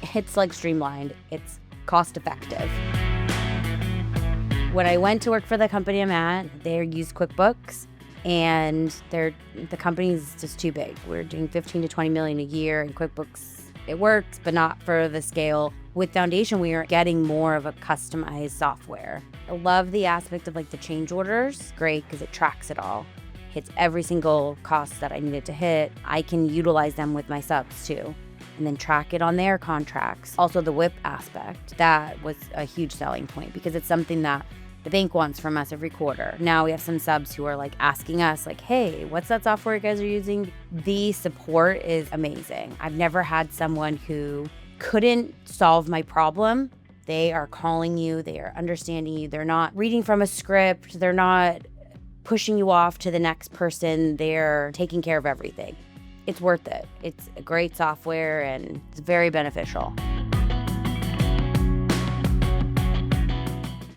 It's like streamlined. It's cost effective. When I went to work for the company I'm at, they use QuickBooks, and the company's just too big. We're doing 15 to 20 million a year in QuickBooks. It works, but not for the scale. With Foundation, we are getting more of a customized software. I love the aspect of like the change orders. Great, because it tracks it all. Hits every single cost that I needed to hit. I can utilize them with my subs too, and then track it on their contracts. Also the WIP aspect, that was a huge selling point because it's something that the bank wants from us every quarter. Now we have some subs who are like asking us like, hey, what's that software you guys are using? The support is amazing. I've never had someone who couldn't solve my problem. They are calling you, they are understanding you. They're not reading from a script. They're not pushing you off to the next person. They're taking care of everything. It's worth it. It's a great software and it's very beneficial.